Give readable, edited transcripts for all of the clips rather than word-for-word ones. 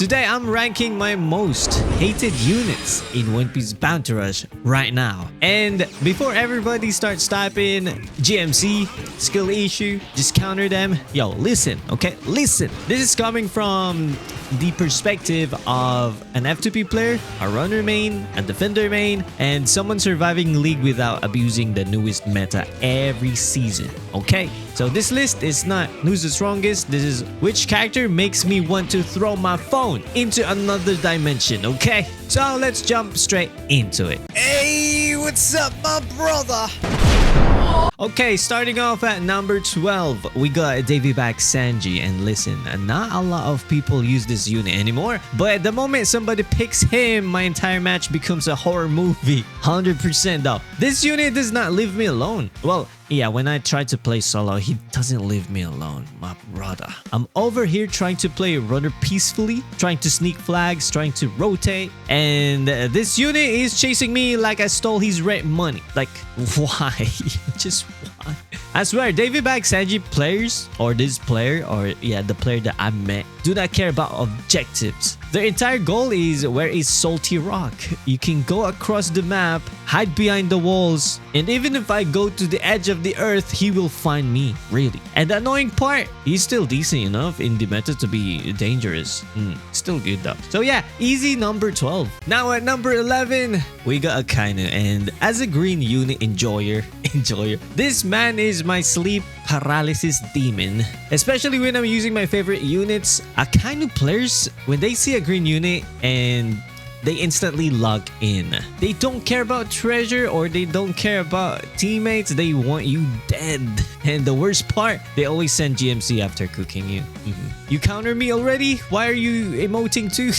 Today I'm ranking my most hated units in One Piece Bounty Rush right now. And before everybody starts typing GMC, skill issue, just counter them. Yo, listen, okay? Listen. This is coming from the perspective of an F2P player, a runner main, a defender main, and someone surviving league without abusing the newest meta every season, okay? So this list is not who's the strongest, this is which character makes me want to throw my phone into another dimension, okay? So let's jump straight into it. Hey, what's up, my brother? Okay, starting off at number 12, we got Davy back Sanji. And listen, not a lot of people use this unit anymore, but the moment somebody picks him, my entire match becomes a horror movie. 100% though. This unit does not leave me alone. Well, yeah, when I try to play solo, he doesn't leave me alone, my brother. I'm over here trying to play runner peacefully, trying to sneak flags, trying to rotate, and this unit is chasing me like I stole his rent money. Like, why? Just why? I swear, Davy back Sanji players, or this player, or yeah, the player that I met, do not care about objectives. Their entire goal is where is salty rock. You can go across the map, hide behind the walls, and even if I go to the edge of the earth, he will find me, really. And the annoying part, he's still decent enough in the meta to be dangerous. Still good though. So yeah, easy number 12. Now at number 11, we got Akainu. And as a green unit enjoyer, this man is my sleep paralysis demon. Especially when I'm using my favorite units. Akainu players, when they see a green unit and they instantly log in. They don't care about treasure or they don't care about teammates. They want you dead. And the worst part, they always send GMC after cooking you. You counter me already? Why are you emoting too?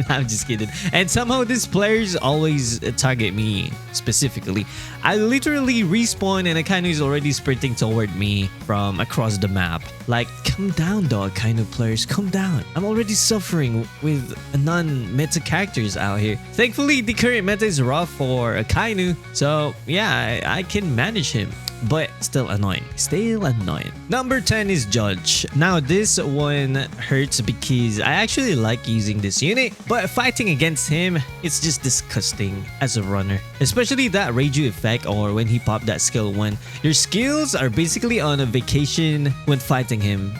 I'm just kidding. And somehow these players always target me specifically. I literally respawn and Akainu is already sprinting toward me from across the map. Like, calm down though, Akainu players, calm down. I'm already suffering with non-meta characters out here. Thankfully, the current meta is rough for Akainu, so yeah, I can manage him. But still annoying. Still annoying. Number 10 is Judge. Now this one hurts because I actually like using this unit, but fighting against him, it's just disgusting as a runner. Especially that Reiju effect or when he popped that skill 1. Your skills are basically on a vacation when fighting him.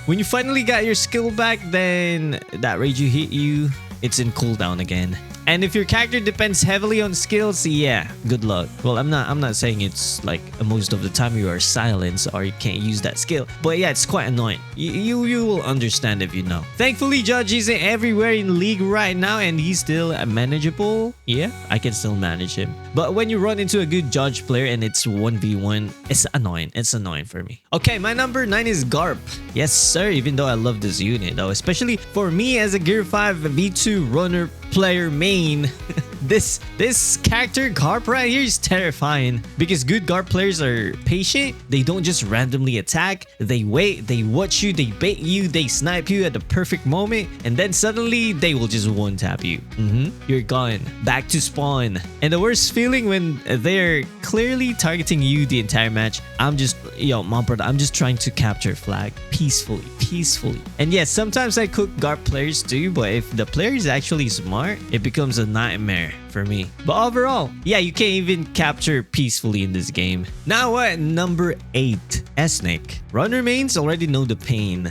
When you finally got your skill back, then that Reiju hit you, it's in cooldown again. And if your character depends heavily on skills, yeah, good luck. Well, I'm not saying it's like most of the time you are silenced or you can't use that skill. But yeah, it's quite annoying. You will understand if you know. Thankfully, Judge isn't everywhere in League right now and he's still manageable. Yeah, I can still manage him. But when you run into a good Judge player and it's 1v1, it's annoying. It's annoying for me. Okay, my number 9 is Garp. Yes, sir, even though I love this unit though, especially for me as a Gear 5 V2 runner player main. This character Garp right here is terrifying because good Garp players are patient. They don't just randomly attack. They wait, they watch you, they bait you, they snipe you at the perfect moment, and then suddenly they will just one tap you. You're gone, back to spawn. And the worst feeling when they're clearly targeting you the entire match. I'm just, yo, my brother, I'm just trying to capture flag peacefully. And yes, sometimes I cook Garp players too, but if the player is actually smart, it becomes a nightmare for me. But overall, yeah, you can't even capture peacefully in this game. Now at number 8, S-Snake. Runner mains already know the pain.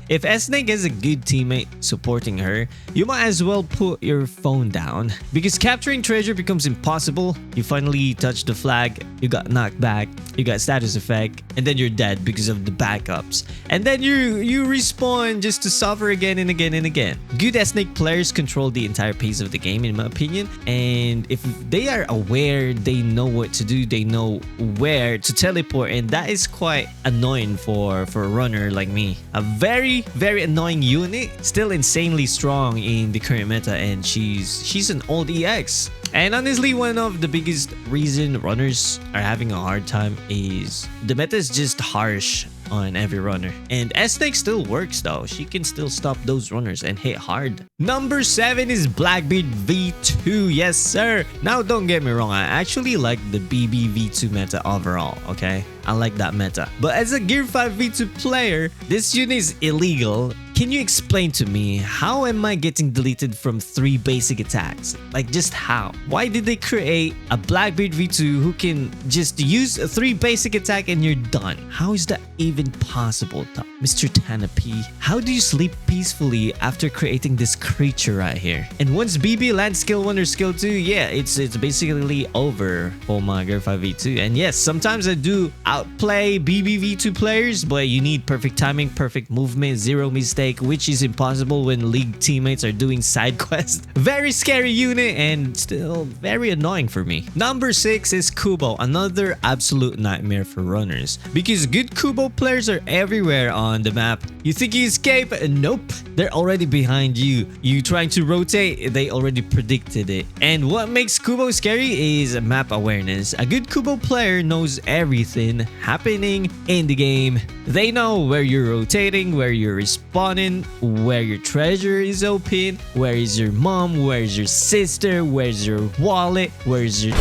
If S-Snake has a good teammate supporting her, you might as well put your phone down because capturing treasure becomes impossible. You finally touch the flag, you got knocked back, you got status effect, and then you're dead because of the backups. And then you respawn just to suffer again and again and again. Good S-Snake players control the entire pace of the game in my opinion. And if they are aware, they know what to do, they know where to teleport, and that is quite annoying for a runner like me. A very annoying unit, still insanely strong in the current meta, and she's an old EX. And honestly, one of the biggest reason runners are having a hard time is the meta is just harsh on every runner. And S-Snake still works though. She can still stop those runners and hit hard. Number 7 is Blackbeard V2. Yes, sir. Now, don't get me wrong. I actually like the BB V2 meta overall, okay? I like that meta. But as a Gear 5 V2 player, this unit is illegal can you explain to me how am I getting deleted from 3 basic attacks? Like, just how? Why did they create a Blackbeard V2 who can just use 3 basic attack and you're done? How is that even possible, though? Mr. Tanapi, how do you sleep peacefully after creating this creature right here? And once BB lands skill 1 or skill 2, yeah, it's basically over for my Garp V2. And yes, sometimes I do outplay BB V2 players, but you need perfect timing, perfect movement, 0 mistake, which is impossible when league teammates are doing side quests. Very scary unit and still very annoying for me. Number 6 is Kubo, another absolute nightmare for runners, because good Kubo players are everywhere on the map. You think you escape? Nope, they're already behind you. You trying to rotate, they already predicted it. And what makes Kubo scary is map awareness. A good Kubo player knows everything happening in the game. They know where you're rotating, where you're respawning, where your treasure is open, where is your mom, where's your sister, where's your wallet, where's your...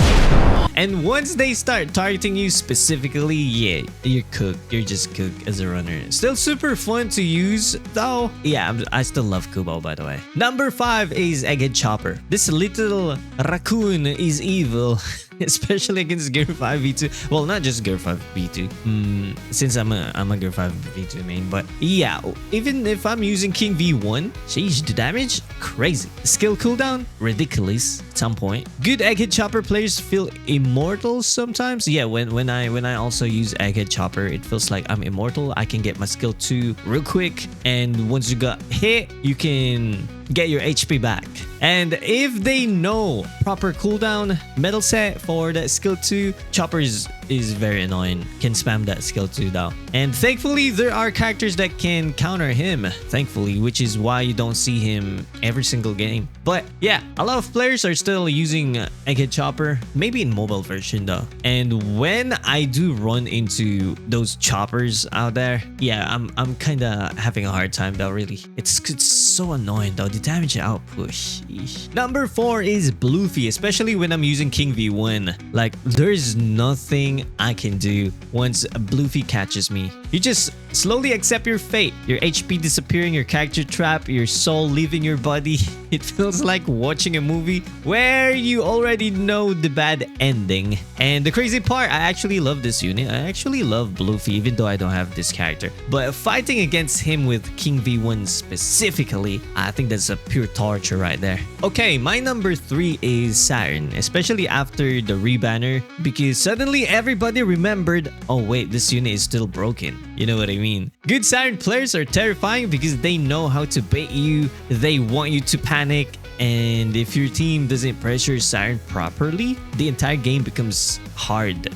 And once they start targeting you specifically, yeah, you're cooked. You're just cooked as a runner. Still super fun to use, though. Yeah, I still love Kubo, by the way. Number 5 is Egghead Chopper. This little raccoon is evil, especially against Garp V2. Well, not just Garp V2. Since I'm a Garp V2 main, but yeah, even if I'm using King V1, sheesh, the damage crazy. Skill cooldown ridiculous at some point. Good Egghead Chopper players feel immortal sometimes. Yeah, when I also use Egghead Chopper, it feels like I'm immortal. I can get my skill 2 real quick, and once you got hit, you can get your HP back. And if they know proper cooldown metal set for that skill 2, Chopper is very annoying. Can spam that skill 2 though. And thankfully, there are characters that can counter him, thankfully, which is why you don't see him every single game. But yeah, a lot of players are still using Egghead Chopper, maybe in mobile version though. And when I do run into those choppers out there, yeah, I'm kind of having a hard time though, really. It's so annoying though, the damage output. Sheesh. Number 4 is Luffy, especially when I'm using King V1. Like, there's nothing I can do once Luffy catches me. You just slowly accept your fate. Your HP disappearing, your character trap, your soul leaving your body. It feels like watching a movie where you already know the bad ending. And the crazy part, I actually love this unit. I actually love Luffy, even though I don't have this character. But fighting against him with King V1 specifically, I think that's a pure torture right there. Okay, my number 3 is Saturn, especially after the rebanner, because suddenly everybody remembered, oh wait, this unit is still broken. You know what I mean? Good Saturn players are terrifying because they know how to bait you. They want you to panic. And if your team doesn't pressure Saturn properly, the entire game becomes hard.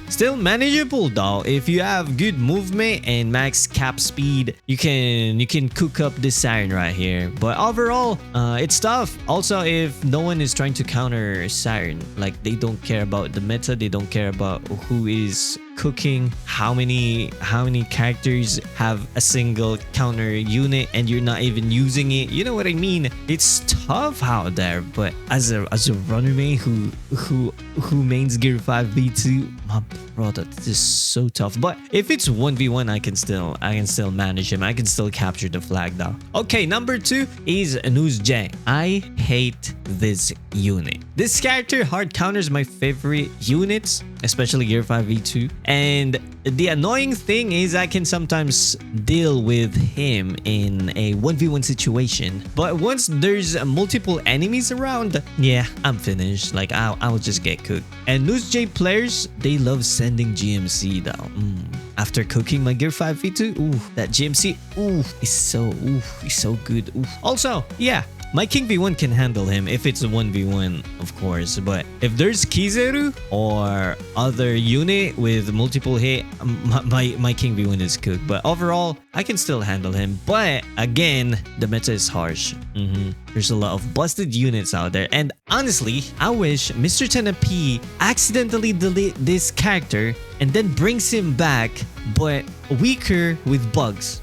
Still manageable though. If you have good movement and max cap speed, you can cook up this Saturn right here. But overall, it's tough. Also, if no one is trying to counter Saturn, like they don't care about the meta, they don't care about who is cooking, how many characters have a single counter unit and you're not even using it. You know what I mean? It's tough out there. But as a runner main who mains Garp V2, my brother, this is so tough. But if it's 1v1, I can still manage him. I can still capture the flag though. Okay, number 2 is Nusjuro. I hate this unit. This character hard counters my favorite units, especially Garp V2. And the annoying thing is I can sometimes deal with him in a 1v1 situation. But once there's multiple enemies around, yeah, I'm finished. Like, I'll just get cooked. And Nusjuro players, they love sending GMC though. After cooking my Garp V2, that GMC, is so good. Also, yeah, my King V1 can handle him if it's a 1v1, of course. But if there's Kizaru or other unit with multiple hit, my King V1 is cooked. But overall, I can still handle him. But again, the meta is harsh. There's a lot of busted units out there. And honestly, I wish Mr. Tanapi accidentally delete this character and then brings him back, but weaker with bugs.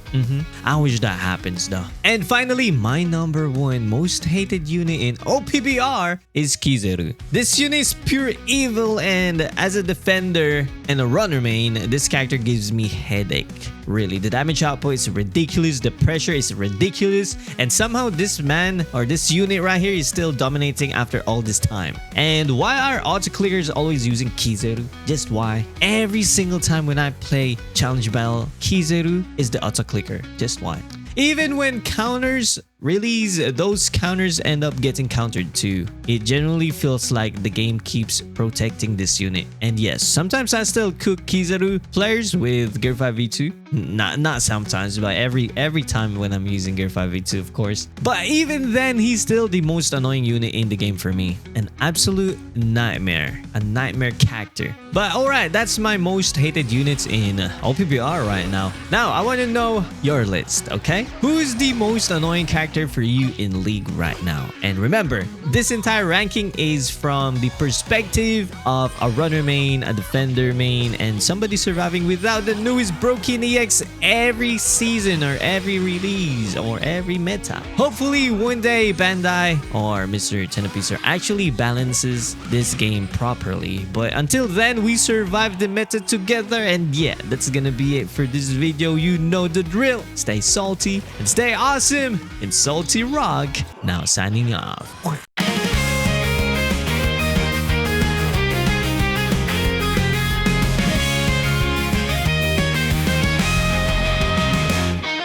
I wish that happens though. And finally, my number 1 most hated unit in OPBR is Kizaru. This unit is pure evil, and as a defender and a runner main, this character gives me headache. Really, the damage output is ridiculous, the pressure is ridiculous, and somehow this man or this unit right here is still dominating after all this time. And why are auto clickers always using Kizaru? Just why? Every single time when I play challenge battle, Kizaru is the auto clicker. Just why? Even when counters release, those counters end up getting countered too. It generally feels like the game keeps protecting this unit. And yes, sometimes I still cook Kizaru players with Garp V2. Not sometimes, but every time when I'm using Garp V2, of course. But even then, he's still the most annoying unit in the game for me. An absolute nightmare. A nightmare character. But alright, that's my most hated units in OPBR right now. Now, I want to know your list, okay? Who's the most annoying character for you in League right now? And remember, this entire ranking is from the perspective of a runner main, a defender main, and somebody surviving without the newest broken EX every season or every release or every meta. Hopefully one day Bandai or Mr. Tenapicer actually balances this game properly. But until then, we survive the meta together, and yeah, that's gonna be it for this video. You know the drill. Stay salty and stay awesome. And Salty Rock now signing off.